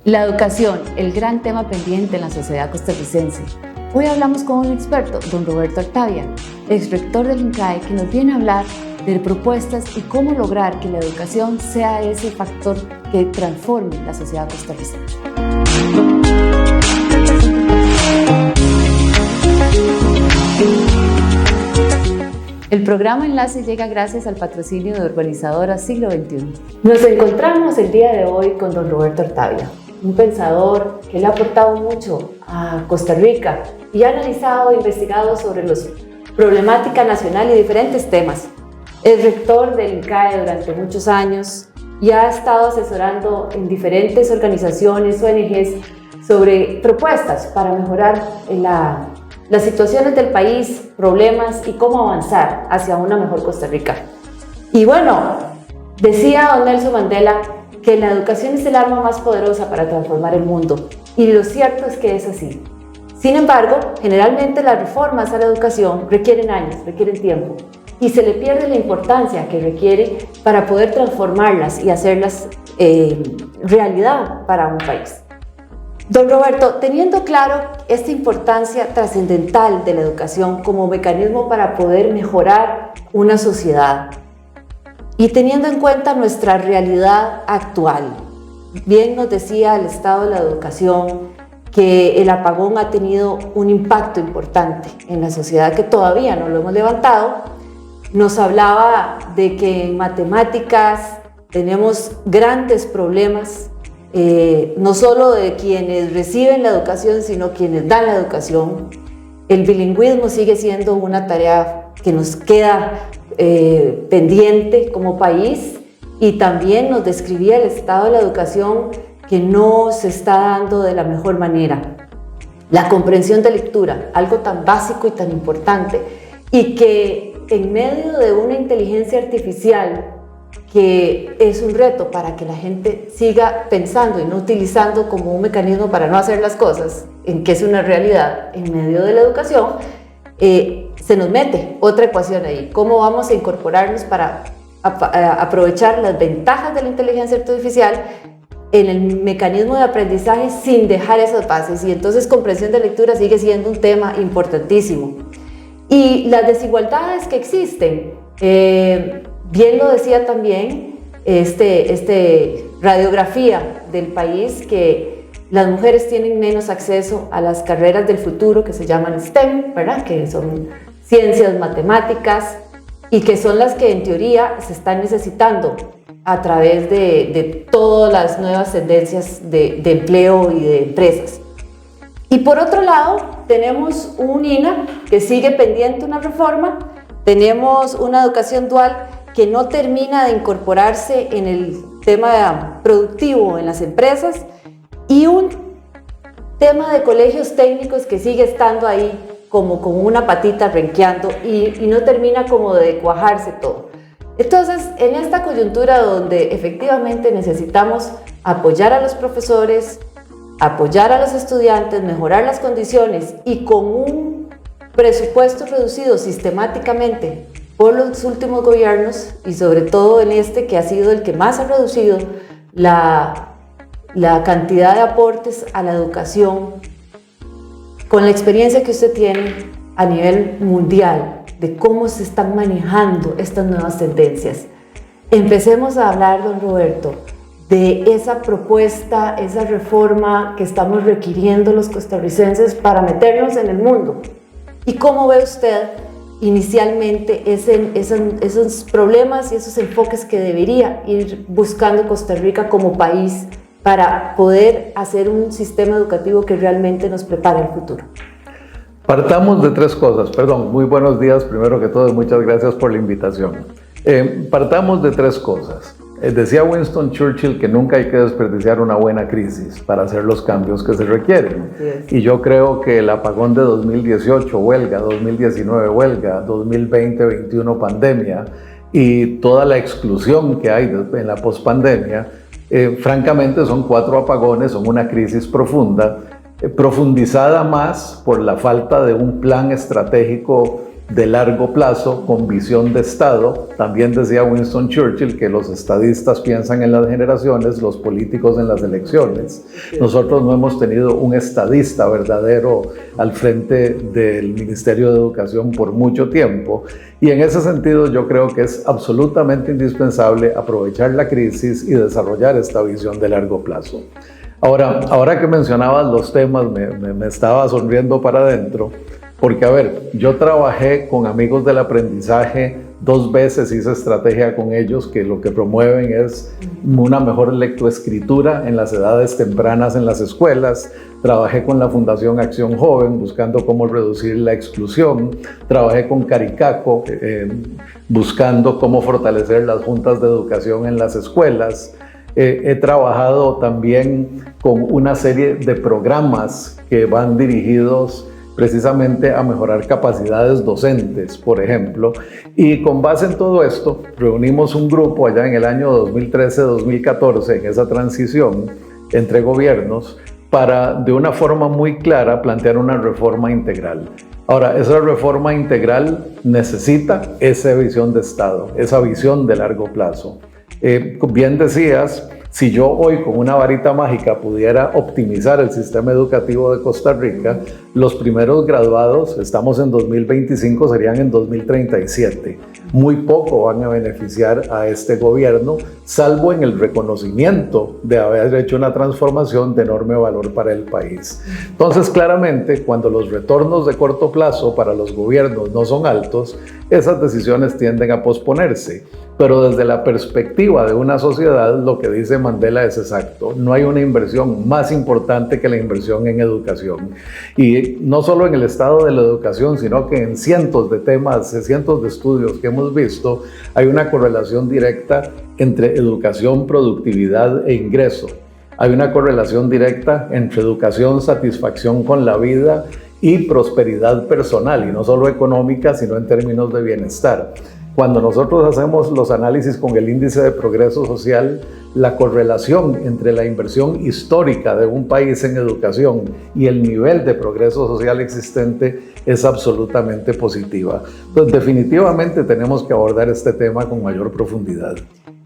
La educación, el gran tema pendiente en la sociedad costarricense. Hoy hablamos con un experto, don Roberto Artavia, exrector del INCAE, que nos viene a hablar de propuestas y cómo lograr que la educación sea ese factor que transforme la sociedad costarricense. El programa Enlace llega gracias al patrocinio de Urbanizadora Siglo XXI. Nos encontramos el día de hoy con don Roberto Artavia, un pensador que le ha aportado mucho a Costa Rica y ha analizado e investigado sobre la problemática nacional y diferentes temas. Es rector del INCAE durante muchos años y ha estado asesorando en diferentes organizaciones, ONGs, sobre propuestas para mejorar las situaciones del país, problemas y cómo avanzar hacia una mejor Costa Rica. Y bueno, decía don Nelson Mandela que la educación es el arma más poderosa para transformar el mundo, y lo cierto es que es así. Sin embargo, generalmente las reformas a la educación requieren años, requieren tiempo, y se le pierde la importancia que requiere para poder transformarlas y hacerlas realidad para un país. Don Roberto, teniendo claro esta importancia trascendental de la educación como mecanismo para poder mejorar una sociedad y teniendo en cuenta nuestra realidad actual, bien nos decía el estado de la educación que el apagón ha tenido un impacto importante en la sociedad que todavía no lo hemos levantado. Nos hablaba de que en matemáticas tenemos grandes problemas, no solo de quienes reciben la educación, sino quienes dan la educación. El bilingüismo sigue siendo una tarea que nos queda pendiente como país, y también nos describía el estado de la educación que no se está dando de la mejor manera. La comprensión de lectura, algo tan básico y tan importante, y que en medio de una inteligencia artificial que es un reto para que la gente siga pensando y no utilizando como un mecanismo para no hacer las cosas, en que es una realidad en medio de la educación, se nos mete otra ecuación ahí. ¿Cómo vamos a incorporarnos para aprovechar las ventajas de la inteligencia artificial en el mecanismo de aprendizaje sin dejar esas bases? Y entonces comprensión de lectura sigue siendo un tema importantísimo. Y las desigualdades que existen, bien lo decía también radiografía del país, que las mujeres tienen menos acceso a las carreras del futuro que se llaman STEM, ¿verdad? Que son ciencias, matemáticas, y que son las que en teoría se están necesitando a través de todas las nuevas tendencias de empleo y de empresas. Y por otro lado, tenemos un INA que sigue pendiente una reforma, tenemos una educación dual que no termina de incorporarse en el tema productivo en las empresas, y un tema de colegios técnicos que sigue estando ahí como con una patita renqueando y no termina como de cuajarse todo. Entonces, en esta coyuntura donde efectivamente necesitamos apoyar a los profesores, apoyar a los estudiantes, mejorar las condiciones, y con un presupuesto reducido sistemáticamente por los últimos gobiernos, y sobre todo en este que ha sido el que más ha reducido la cantidad de aportes a la educación, con la experiencia que usted tiene a nivel mundial de cómo se están manejando estas nuevas tendencias, empecemos a hablar, don Roberto, de esa propuesta, esa reforma que estamos requiriendo los costarricenses para meternos en el mundo. ¿Y cómo ve usted inicialmente esos problemas y esos enfoques que debería ir buscando Costa Rica como país para poder hacer un sistema educativo que realmente nos prepare al futuro? Partamos de tres cosas. Muy buenos días primero que todo, muchas gracias por la invitación. Partamos de tres cosas. Decía Winston Churchill que nunca hay que desperdiciar una buena crisis para hacer los cambios que se requieren. Y yo creo que el apagón de 2018, huelga, 2019, huelga, 2020-21, pandemia, y toda la exclusión que hay en la pospandemia, francamente son 4 apagones, son una crisis profunda, profundizada más por la falta de un plan estratégico de largo plazo con visión de Estado. También decía Winston Churchill que los estadistas piensan en las generaciones, los políticos en las elecciones. Nosotros no hemos tenido un estadista verdadero al frente del Ministerio de Educación por mucho tiempo, y en ese sentido yo creo que es absolutamente indispensable aprovechar la crisis y desarrollar esta visión de largo plazo. Ahora que mencionabas los temas, me estaba sonriendo para adentro, porque a ver, yo trabajé con amigos del aprendizaje 2 veces, hice estrategia con ellos que lo que promueven es una mejor lectoescritura en las edades tempranas en las escuelas. Trabajé con la Fundación Acción Joven buscando cómo reducir la exclusión. Trabajé con Caricaco buscando cómo fortalecer las juntas de educación en las escuelas. He trabajado también con una serie de programas que van dirigidos precisamente a mejorar capacidades docentes, por ejemplo, y con base en todo esto reunimos un grupo allá en el año 2013-2014 en esa transición entre gobiernos para de una forma muy clara plantear una reforma integral. Ahora, esa reforma integral necesita esa visión de Estado, esa visión de largo plazo. Bien decías, si yo hoy con una varita mágica pudiera optimizar el sistema educativo de Costa Rica, los primeros graduados, estamos en 2025, serían en 2037. Muy poco van a beneficiar a este gobierno, salvo en el reconocimiento de haber hecho una transformación de enorme valor para el país. Entonces, claramente, cuando los retornos de corto plazo para los gobiernos no son altos, esas decisiones tienden a posponerse. Pero desde la perspectiva de una sociedad, lo que dice Mandela es exacto. No hay una inversión más importante que la inversión en educación. Y no solo en el estado de la educación, sino que en cientos de temas, cientos de estudios que hemos visto, hay una correlación directa entre educación, productividad e ingreso. Hay una correlación directa entre educación, satisfacción con la vida y prosperidad personal, y no solo económica, sino en términos de bienestar. Cuando nosotros hacemos los análisis con el índice de progreso social, la correlación entre la inversión histórica de un país en educación y el nivel de progreso social existente es absolutamente positiva. Entonces, definitivamente tenemos que abordar este tema con mayor profundidad.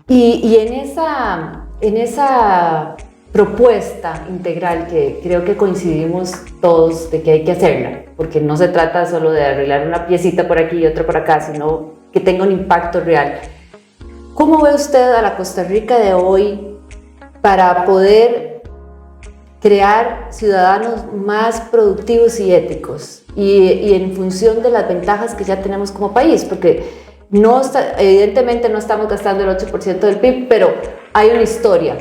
Y en esa propuesta integral que creo que coincidimos todos de que hay que hacerla, porque no se trata solo de arreglar una piecita por aquí y otra por acá, sino que tenga un impacto real. ¿Cómo ve usted a la Costa Rica de hoy para poder crear ciudadanos más productivos y éticos y en función de las ventajas que ya tenemos como país? Porque evidentemente no estamos gastando el 8% del PIB, pero hay una historia.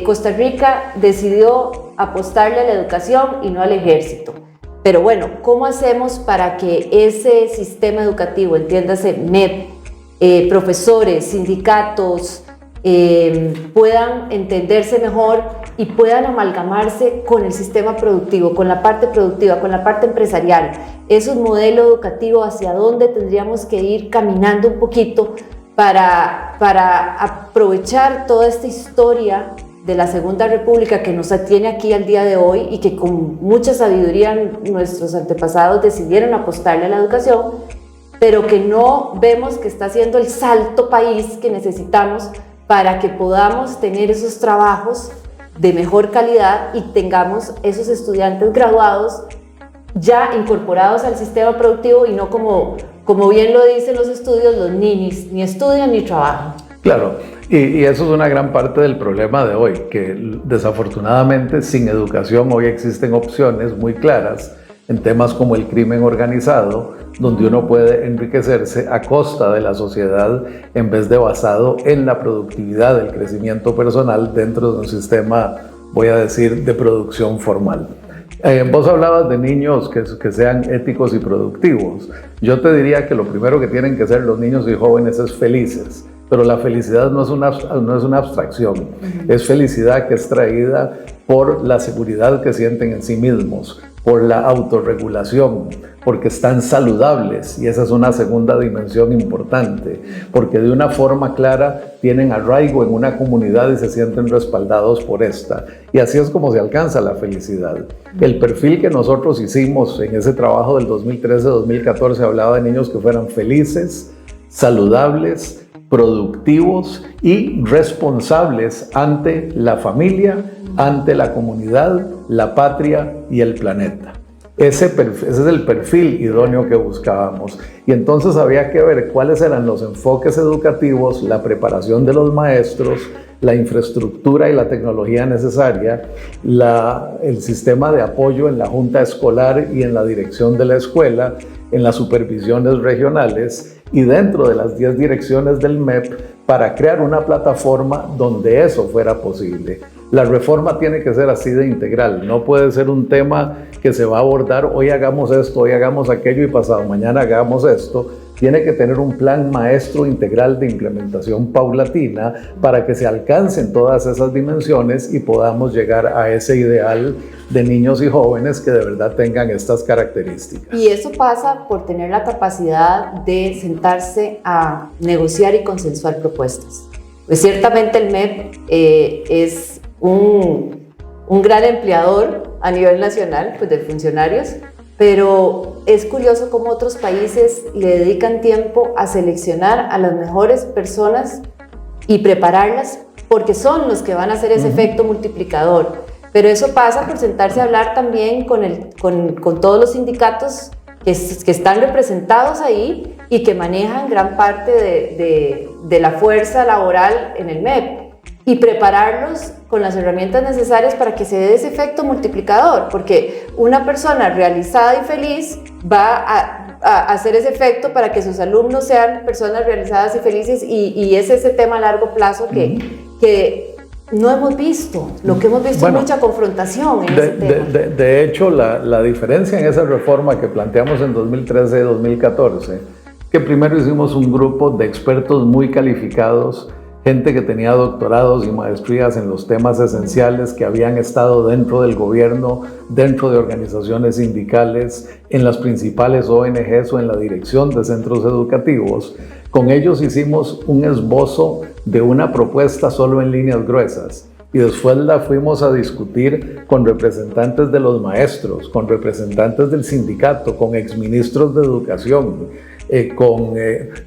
Costa Rica decidió apostarle a la educación y no al ejército. Pero bueno, ¿cómo hacemos para que ese sistema educativo, entiéndase MEP, profesores, sindicatos, puedan entenderse mejor y puedan amalgamarse con el sistema productivo, con la parte productiva, con la parte empresarial? Es un modelo educativo hacia dónde tendríamos que ir caminando un poquito para aprovechar toda esta historia de la Segunda República que nos atiene aquí al día de hoy y que con mucha sabiduría nuestros antepasados decidieron apostarle a la educación, pero que no vemos que está haciendo el salto país que necesitamos para que podamos tener esos trabajos de mejor calidad y tengamos esos estudiantes graduados ya incorporados al sistema productivo y no como bien lo dicen los estudios, los ninis ni estudian ni trabajan. Claro, y eso es una gran parte del problema de hoy, que desafortunadamente sin educación hoy existen opciones muy claras en temas como el crimen organizado, donde uno puede enriquecerse a costa de la sociedad en vez de basado en la productividad, el crecimiento personal dentro de un sistema, voy a decir, de producción formal. Vos hablabas de niños que sean éticos y productivos. Yo te diría que lo primero que tienen que ser los niños y jóvenes es felices. Pero la felicidad no es una abstracción, es felicidad que es traída por la seguridad que sienten en sí mismos, por la autorregulación, porque están saludables, y esa es una segunda dimensión importante, porque de una forma clara tienen arraigo en una comunidad y se sienten respaldados por esta. Y así es como se alcanza la felicidad. El perfil que nosotros hicimos en ese trabajo del 2013-2014 hablaba de niños que fueran felices, saludables, productivos y responsables ante la familia, ante la comunidad, la patria y el planeta. Ese es el perfil idóneo que buscábamos. Y entonces había que ver cuáles eran los enfoques educativos, la preparación de los maestros, la infraestructura y la tecnología necesaria, el sistema de apoyo en la junta escolar y en la dirección de la escuela, en las supervisiones regionales y dentro de las 10 direcciones del MEP para crear una plataforma donde eso fuera posible. La reforma tiene que ser así de integral, no puede ser un tema que se va a abordar hoy hagamos esto, hoy hagamos aquello y pasado mañana hagamos esto. Tiene que tener un plan maestro integral de implementación paulatina para que se alcancen todas esas dimensiones y podamos llegar a ese ideal de niños y jóvenes que de verdad tengan estas características. Y eso pasa por tener la capacidad de sentarse a negociar y consensuar propuestas. Pues ciertamente el MEP es un gran empleador a nivel nacional, pues de funcionarios, pero es curioso cómo otros países le dedican tiempo a seleccionar a las mejores personas y prepararlas porque son los que van a hacer ese efecto multiplicador. Pero eso pasa por sentarse a hablar también con todos los sindicatos que están representados ahí y que manejan gran parte de la fuerza laboral en el MEP y prepararlos con las herramientas necesarias para que se dé ese efecto multiplicador, porque una persona realizada y feliz va a hacer ese efecto para que sus alumnos sean personas realizadas y felices y es ese tema a largo plazo que no hemos visto. Lo que hemos visto es mucha confrontación en ese tema. De hecho, la diferencia en esa reforma que planteamos en 2013-2014, que primero hicimos un grupo de expertos muy calificados, gente que tenía doctorados y maestrías en los temas esenciales, que habían estado dentro del gobierno, dentro de organizaciones sindicales, en las principales ONGs o en la dirección de centros educativos. Con ellos hicimos un esbozo de una propuesta solo en líneas gruesas y después la fuimos a discutir con representantes de los maestros, con representantes del sindicato, con exministros de educación, con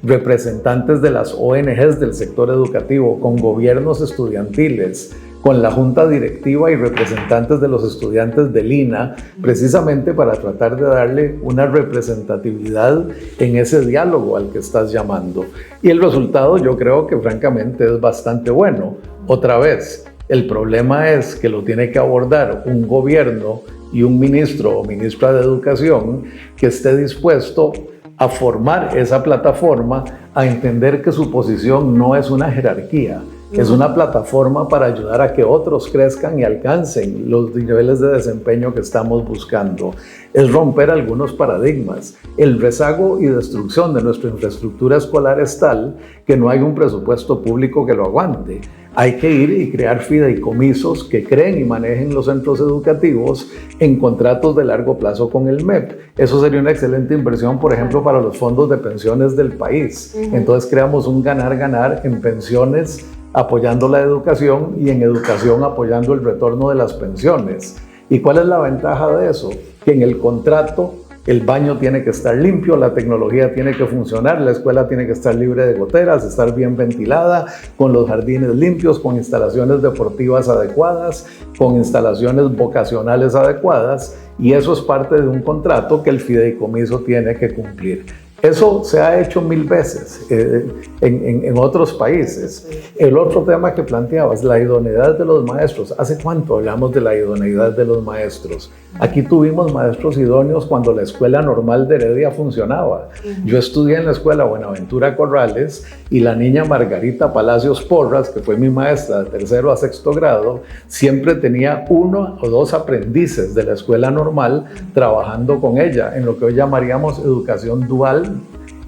representantes de las ONGs del sector educativo, con gobiernos estudiantiles, con la junta directiva y representantes de los estudiantes del INA, precisamente para tratar de darle una representatividad en ese diálogo al que estás llamando. Y el resultado yo creo que francamente es bastante bueno. Otra vez, el problema es que lo tiene que abordar un gobierno y un ministro o ministra de educación que esté dispuesto a formar esa plataforma, a entender que su posición no es una jerarquía, es una plataforma para ayudar a que otros crezcan y alcancen los niveles de desempeño que estamos buscando. Es romper algunos paradigmas. El rezago y destrucción de nuestra infraestructura escolar es tal que no hay un presupuesto público que lo aguante. Hay que ir y crear fideicomisos que creen y manejen los centros educativos en contratos de largo plazo con el MEP. Eso sería una excelente inversión, por ejemplo, para los fondos de pensiones del país. Entonces creamos un ganar-ganar en pensiones apoyando la educación y en educación apoyando el retorno de las pensiones. ¿Y cuál es la ventaja de eso? Que en el contrato el baño tiene que estar limpio, la tecnología tiene que funcionar, la escuela tiene que estar libre de goteras, estar bien ventilada, con los jardines limpios, con instalaciones deportivas adecuadas, con instalaciones vocacionales adecuadas, y eso es parte de un contrato que el fideicomiso tiene que cumplir. Eso se ha hecho 1000 veces en otros países. El otro tema que planteabas, la idoneidad de los maestros. ¿Hace cuánto hablamos de la idoneidad de los maestros? Aquí tuvimos maestros idóneos cuando la escuela normal de Heredia funcionaba. Yo estudié en la escuela Buenaventura Corrales y la niña Margarita Palacios Porras, que fue mi maestra de 3º a 6º grado, siempre tenía 1 o 2 aprendices de la escuela normal trabajando con ella en lo que hoy llamaríamos educación dual,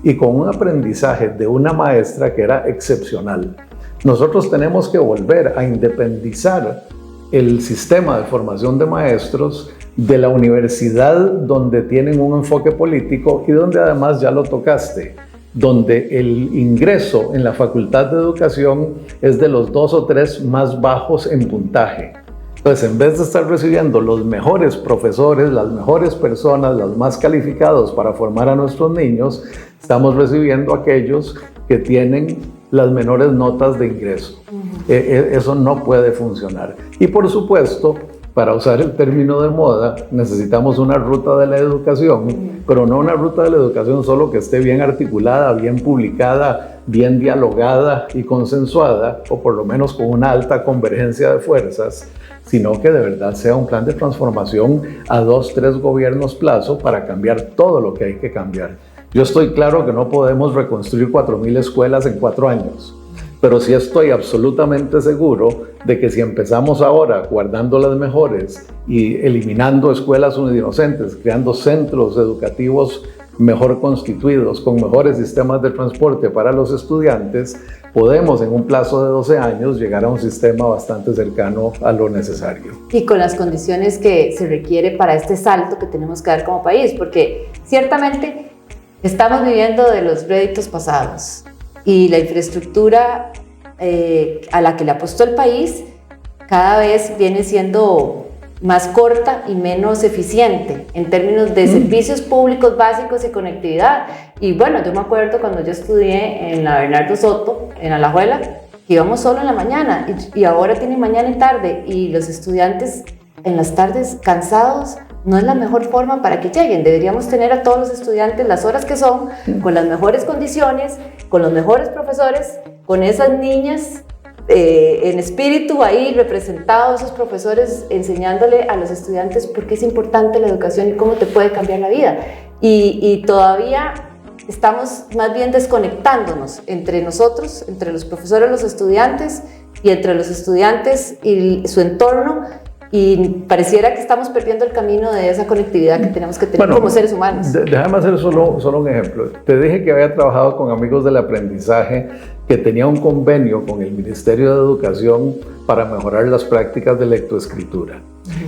y con un aprendizaje de una maestra que era excepcional. Nosotros tenemos que volver a independizar el sistema de formación de maestros de la universidad, donde tienen un enfoque político y donde además ya lo tocaste, donde el ingreso en la Facultad de Educación es de los 2 o 3 más bajos en puntaje. Entonces, en vez de estar recibiendo los mejores profesores, las mejores personas, los más calificados para formar a nuestros niños, estamos recibiendo aquellos que tienen las menores notas de ingreso. Eso no puede funcionar. Y por supuesto, para usar el término de moda, necesitamos una ruta de la educación, pero no una ruta de la educación solo que esté bien articulada, bien publicada, bien dialogada y consensuada, o por lo menos con una alta convergencia de fuerzas, sino que de verdad sea un plan de transformación a 2, 3 gobiernos plazo para cambiar todo lo que hay que cambiar. Yo estoy claro que no podemos reconstruir 4.000 escuelas en 4 años, pero sí estoy absolutamente seguro de que si empezamos ahora guardando las mejores y eliminando escuelas unidocentes, creando centros educativos mejor constituidos, con mejores sistemas de transporte para los estudiantes, podemos en un plazo de 12 años llegar a un sistema bastante cercano a lo necesario. Y con las condiciones que se requiere para este salto que tenemos que dar como país, porque ciertamente estamos viviendo de los réditos pasados y la infraestructura a la que le apostó el país cada vez viene siendo más corta y menos eficiente en términos de servicios públicos básicos y conectividad. Y bueno, yo me acuerdo cuando yo estudié en la Bernardo Soto, en Alajuela, que íbamos solo en la mañana y ahora tienen mañana y tarde, y los estudiantes en las tardes cansados no es la mejor forma para que lleguen. Deberíamos tener a todos los estudiantes las horas que son, con las mejores condiciones, con los mejores profesores, con esas niñas en espíritu ahí representados, esos profesores enseñándole a los estudiantes por qué es importante la educación y cómo te puede cambiar la vida. Y todavía estamos más bien desconectándonos entre nosotros, entre los profesores, los estudiantes, y entre los estudiantes y su entorno, y pareciera que estamos perdiendo el camino de esa conectividad que tenemos que tener como seres humanos. Déjame hacer solo un ejemplo. Te dije que había trabajado con Amigos del Aprendizaje, que tenía un convenio con el Ministerio de Educación para mejorar las prácticas de lectoescritura.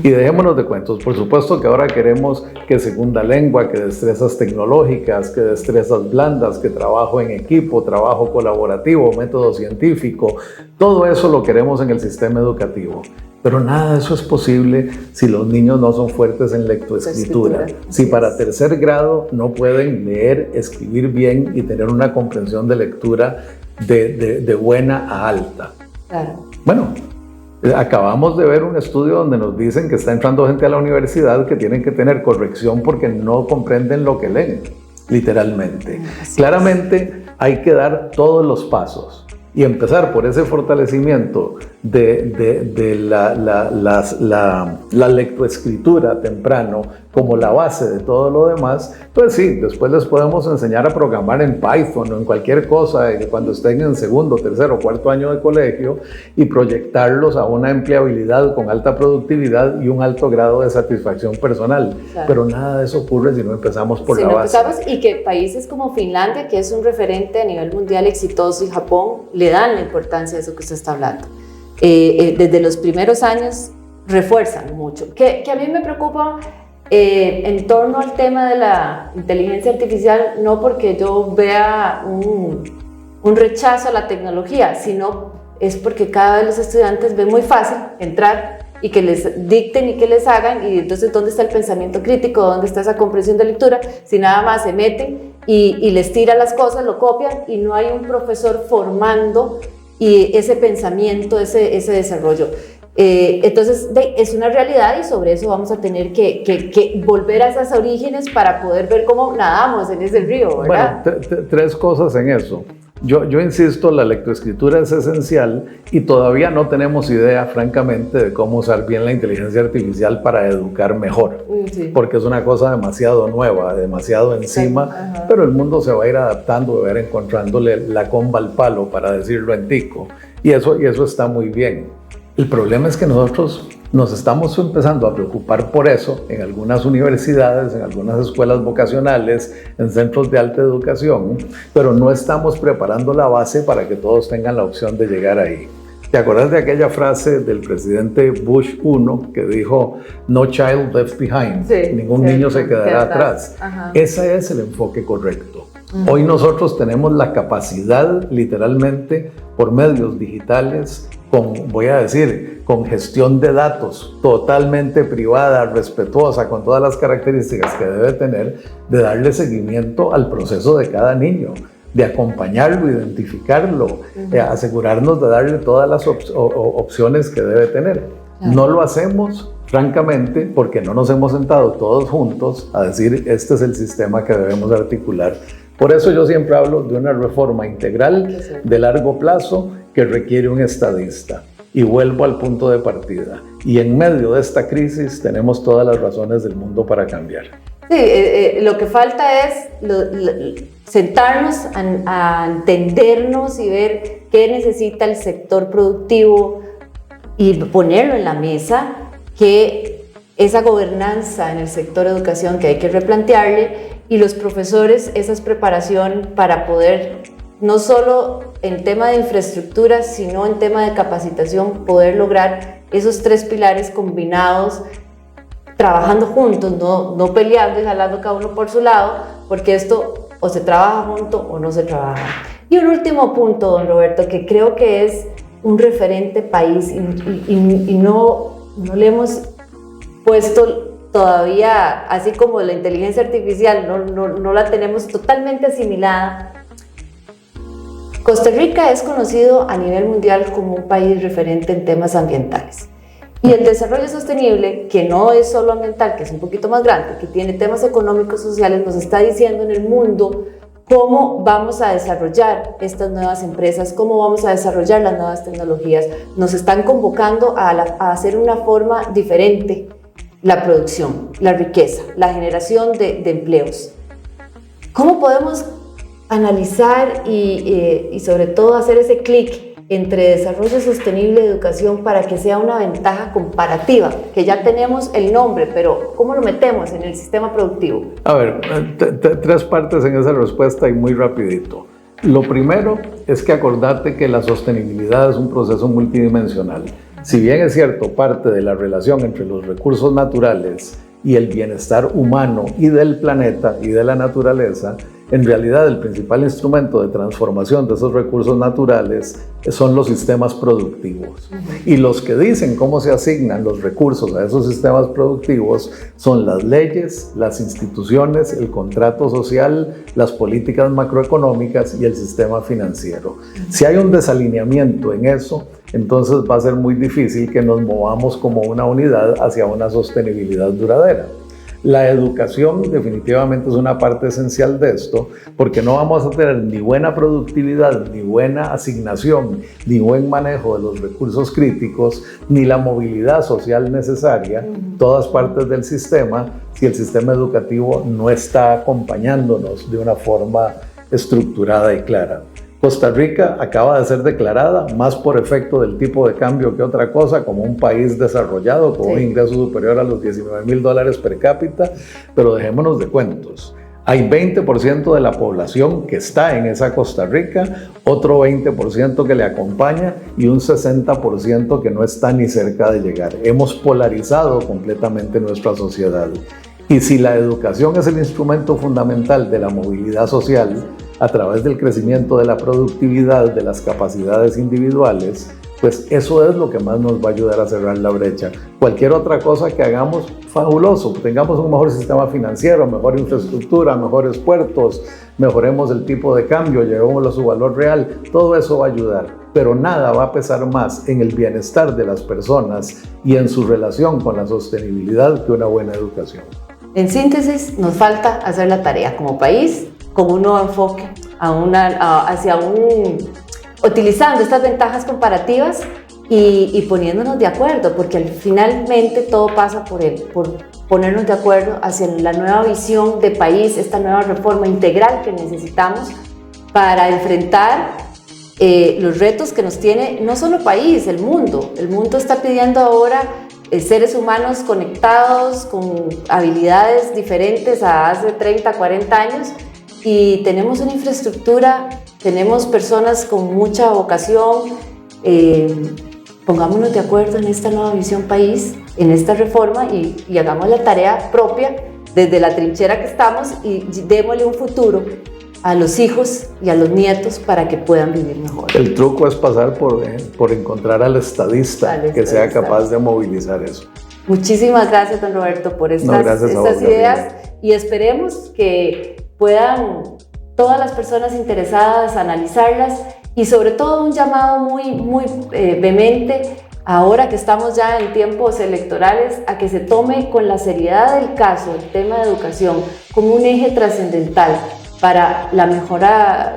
Y dejémonos de cuentos. Por supuesto que ahora queremos que segunda lengua, que destrezas tecnológicas, que destrezas blandas, que trabajo en equipo, trabajo colaborativo, método científico, todo eso lo queremos en el sistema educativo. Pero nada de eso es posible si los niños no son fuertes en lectoescritura. Si para tercer grado no pueden leer, escribir bien y tener una comprensión de lectura de buena a alta. Claro. Bueno, acabamos de ver un estudio donde nos dicen que está entrando gente a la universidad que tienen que tener corrección porque no comprenden lo que leen, literalmente. Claramente hay que dar todos los pasos y empezar por ese fortalecimiento de la lectoescritura temprano como la base de todo lo demás. Pues sí, después les podemos enseñar a programar en Python o en cualquier cosa cuando estén en segundo, tercero, cuarto año de colegio, y proyectarlos a una empleabilidad con alta productividad y un alto grado de satisfacción personal. Claro. Pero nada de eso ocurre si no empezamos por la base. Y que países como Finlandia, que es un referente a nivel mundial exitoso, y Japón, le dan la importancia de eso que usted está hablando. Desde los primeros años refuerzan mucho. Que a mí me preocupa en torno al tema de la inteligencia artificial, no porque yo vea un rechazo a la tecnología, sino es porque cada vez los estudiantes ven muy fácil entrar y que les dicten y que les hagan, y entonces ¿dónde está el pensamiento crítico? ¿Dónde está esa comprensión de lectura? Si nada más se meten y les tiran las cosas, lo copian, y no hay un profesor formando y ese pensamiento, ese desarrollo. Entonces es una realidad, y sobre eso vamos a tener que volver a esas orígenes para poder ver cómo nadamos en ese río, ¿verdad? Bueno, 3 cosas en eso. Yo insisto, la lectoescritura es esencial y todavía no tenemos idea, francamente, de cómo usar bien la inteligencia artificial para educar mejor. Sí. Porque es una cosa demasiado nueva, demasiado encima, sí. Pero el mundo se va a ir adaptando, va a ir encontrándole la comba al palo, para decirlo en tico. Y eso está muy bien. El problema es que nosotros nos estamos empezando a preocupar por eso en algunas universidades, en algunas escuelas vocacionales, en centros de alta educación, pero no estamos preparando la base para que todos tengan la opción de llegar ahí. ¿Te acuerdas de aquella frase del presidente Bush I que dijo "No child left behind"? Sí, ningún niño se quedará atrás. Ese es el enfoque correcto. Hoy nosotros tenemos la capacidad, literalmente, por medios digitales, con gestión de datos totalmente privada, respetuosa, con todas las características que debe tener, de darle seguimiento al proceso de cada niño, de acompañarlo, identificarlo, asegurarnos de darle todas las opciones que debe tener. No lo hacemos, francamente, porque no nos hemos sentado todos juntos a decir, este es el sistema que debemos articular. Por eso yo siempre hablo de una reforma integral de largo plazo que requiere un estadista. Y vuelvo al punto de partida. Y en medio de esta crisis tenemos todas las razones del mundo para cambiar. Sí, lo que falta es sentarnos a entendernos y ver qué necesita el sector productivo y ponerlo en la mesa, que esa gobernanza en el sector educación que hay que replantearle, y los profesores esa preparación para poder, no solo en tema de infraestructura, sino en tema de capacitación, poder lograr esos tres pilares combinados, trabajando juntos, no peleando y jalando cada uno por su lado, porque esto o se trabaja junto o no se trabaja. Y un último punto, don Roberto, que creo que es un referente país y no le hemos puesto todavía, así como la inteligencia artificial, no la tenemos totalmente asimilada. Costa Rica es conocido a nivel mundial como un país referente en temas ambientales. Y el desarrollo sostenible, que no es solo ambiental, que es un poquito más grande, que tiene temas económicos, sociales, nos está diciendo en el mundo cómo vamos a desarrollar estas nuevas empresas, cómo vamos a desarrollar las nuevas tecnologías. Nos están convocando a hacer una forma diferente la producción, la riqueza, la generación de empleos. ¿Cómo podemos analizar y sobre todo hacer ese clic entre desarrollo sostenible y educación para que sea una ventaja comparativa? Que ya tenemos el nombre, pero ¿cómo lo metemos en el sistema productivo? A ver, tres partes en esa respuesta y muy rapidito. Lo primero es que acordate que la sostenibilidad es un proceso multidimensional. Si bien es cierto, parte de la relación entre los recursos naturales y el bienestar humano y del planeta y de la naturaleza, en realidad el principal instrumento de transformación de esos recursos naturales son los sistemas productivos. Y los que dicen cómo se asignan los recursos a esos sistemas productivos son las leyes, las instituciones, el contrato social, las políticas macroeconómicas y el sistema financiero. Si hay un desalineamiento en eso, entonces va a ser muy difícil que nos movamos como una unidad hacia una sostenibilidad duradera. La educación definitivamente es una parte esencial de esto, porque no vamos a tener ni buena productividad, ni buena asignación, ni buen manejo de los recursos críticos, ni la movilidad social necesaria, todas partes del sistema, si el sistema educativo no está acompañándonos de una forma estructurada y clara. Costa Rica acaba de ser declarada, más por efecto del tipo de cambio que otra cosa, como un país desarrollado con un ingreso superior a los $19,000 per cápita, pero dejémonos de cuentos. Hay 20% de la población que está en esa Costa Rica, otro 20% que le acompaña y un 60% que no está ni cerca de llegar. Hemos polarizado completamente nuestra sociedad. Y si la educación es el instrumento fundamental de la movilidad social, a través del crecimiento de la productividad, de las capacidades individuales, pues eso es lo que más nos va a ayudar a cerrar la brecha. Cualquier otra cosa que hagamos, fabuloso, tengamos un mejor sistema financiero, mejor infraestructura, mejores puertos, mejoremos el tipo de cambio, llevémoslo a su valor real, todo eso va a ayudar, pero nada va a pesar más en el bienestar de las personas y en su relación con la sostenibilidad que una buena educación. En síntesis, nos falta hacer la tarea como país, con un nuevo enfoque, utilizando estas ventajas comparativas y poniéndonos de acuerdo, porque finalmente todo pasa por ponernos de acuerdo hacia la nueva visión de país, esta nueva reforma integral que necesitamos para enfrentar los retos que nos tiene no solo país, el mundo. El mundo está pidiendo ahora seres humanos conectados con habilidades diferentes a hace 30, 40 años, y tenemos una infraestructura, tenemos personas con mucha vocación Pongámonos de acuerdo en esta nueva visión país, en esta reforma y hagamos la tarea propia desde la trinchera que estamos y démosle un futuro a los hijos y a los nietos para que puedan vivir mejor. El truco es pasar por encontrar al estadista que sea capaz de movilizar eso. Muchísimas gracias, don Roberto, por estas ideas y esperemos que puedan todas las personas interesadas analizarlas y sobre todo un llamado muy vehemente ahora que estamos ya en tiempos electorales a que se tome con la seriedad del caso el tema de educación como un eje trascendental para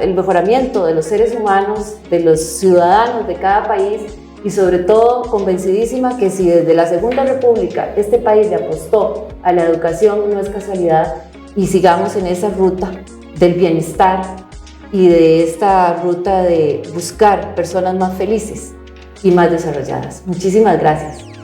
el mejoramiento de los seres humanos, de los ciudadanos de cada país y sobre todo convencidísima que si desde la Segunda República este país le apostó a la educación no es casualidad y sigamos en esa ruta del bienestar y de esta ruta de buscar personas más felices y más desarrolladas. Muchísimas gracias.